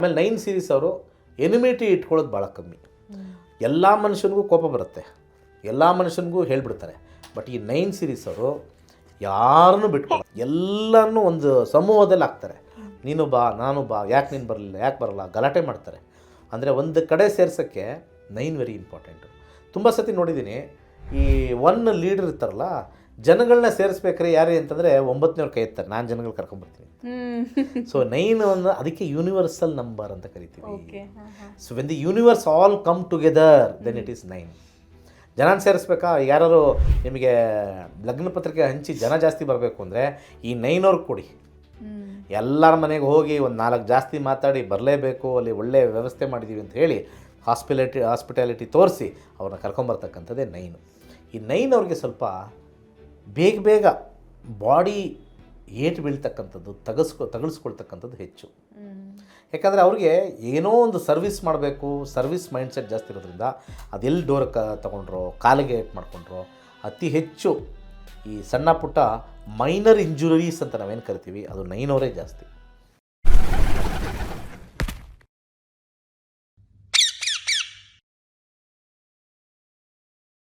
ಆಮೇಲೆ 9 ಸೀರೀಸ್ ಅವರು ಎನಿಮಿಟಿ ಇಟ್ಕೊಳ್ಳೋದು ಭಾಳ ಕಮ್ಮಿ. ಎಲ್ಲ ಮನುಷ್ಯನಿಗೂ ಕೋಪ ಬರುತ್ತೆ, ಎಲ್ಲ ಮನುಷ್ಯನಿಗೂ ಹೇಳ್ಬಿಡ್ತಾರೆ. ಬಟ್ ಈ 9 ಸೀರೀಸ್ ಅವರು ಯಾರನ್ನೂ ಬಿಟ್ಕೊಳ್ಳ, ಎಲ್ಲರನ್ನೂ ಒಂದು ಸಮೂಹದಲ್ಲಿ ಹಾಕ್ತಾರೆ. ನೀನು ಬಾ, ನಾನು ಬಾ, ಯಾಕೆ ನೀನು ಬರಲಿಲ್ಲ, ಯಾಕೆ ಬರಲ್ಲ, ಗಲಾಟೆ ಮಾಡ್ತಾರೆ. ಅಂದರೆ ಒಂದು ಕಡೆ ಸೇರ್ಸೋಕ್ಕೆ 9 ವೆರಿ ಇಂಪಾರ್ಟೆಂಟು. ತುಂಬ ಸತಿ ನೋಡಿದ್ದೀನಿ, ಈ 1 ಲೀಡರ್ ಇರ್ತಾರಲ್ಲ, ಜನಗಳನ್ನ ಸೇರಿಸ್ಬೇಕಾರೆ ಯಾರೇ ಅಂತಂದರೆ 9ನೇವ್ರು ಕೈ ಎತ್ತಾರೆ, ನಾನು ಜನಗಳು ಕರ್ಕೊಂಡ್ಬರ್ತೀನಿ. ಸೊ 9 ಒಂದು ಅದಕ್ಕೆ ಯೂನಿವರ್ಸಲ್ ನಂಬರ್ ಅಂತ ಕರಿತೀವಿ. So when the universe all come together then it is 9. ಜನ ಸೇರಿಸ್ಬೇಕಾ, ಯಾರು ನಿಮಗೆ ಲಗ್ನ ಪತ್ರಿಕೆ ಹಂಚಿ ಜನ ಜಾಸ್ತಿ ಬರಬೇಕು ಅಂದರೆ ಈ 9 ಅವ್ರಿಗೆ ಕೊಡಿ. ಎಲ್ಲರ ಮನೆಗೆ ಹೋಗಿ ಒಂದು 4 ಜಾಸ್ತಿ ಮಾತಾಡಿ ಬರಲೇಬೇಕು, ಅಲ್ಲಿ ಒಳ್ಳೆಯ ವ್ಯವಸ್ಥೆ ಮಾಡಿದ್ದೀವಿ ಅಂತ ಹೇಳಿ ಹಾಸ್ಪಿಟಾಲಿಟಿ ತೋರಿಸಿ ಅವ್ರನ್ನ ಕರ್ಕೊಂಬರ್ತಕ್ಕಂಥದ್ದೇ 9. ಈ 9 ಅವ್ರಿಗೆ ಸ್ವಲ್ಪ ಬೇಗ ಬಾಡಿ ಏಟು ಬೀಳ್ತಕ್ಕಂಥದ್ದು, ತಗಲಿಸ್ಕೊಳ್ತಕ್ಕಂಥದ್ದು ಹೆಚ್ಚು. ಯಾಕಂದರೆ ಅವ್ರಿಗೆ ಏನೋ ಒಂದು ಸರ್ವಿಸ್ ಮಾಡಬೇಕು, ಸರ್ವಿಸ್ ಮೈಂಡ್ಸೆಟ್ ಜಾಸ್ತಿ ಇರೋದ್ರಿಂದ ಅದೆಲ್ಲಿ ಡೋರ್ ತೊಗೊಂಡ್ರೋ, ಕಾಲಿಗೆ ಏಟ್ ಮಾಡ್ಕೊಂಡ್ರೋ, ಅತಿ ಹೆಚ್ಚು ಈ ಸಣ್ಣ ಪುಟ್ಟ ಮೈನರ್ ಇಂಜುರೀಸ್ ಅಂತ ನಾವೇನು ಕರಿತೀವಿ, ಅದು 9 ಅವರೇ ಜಾಸ್ತಿ.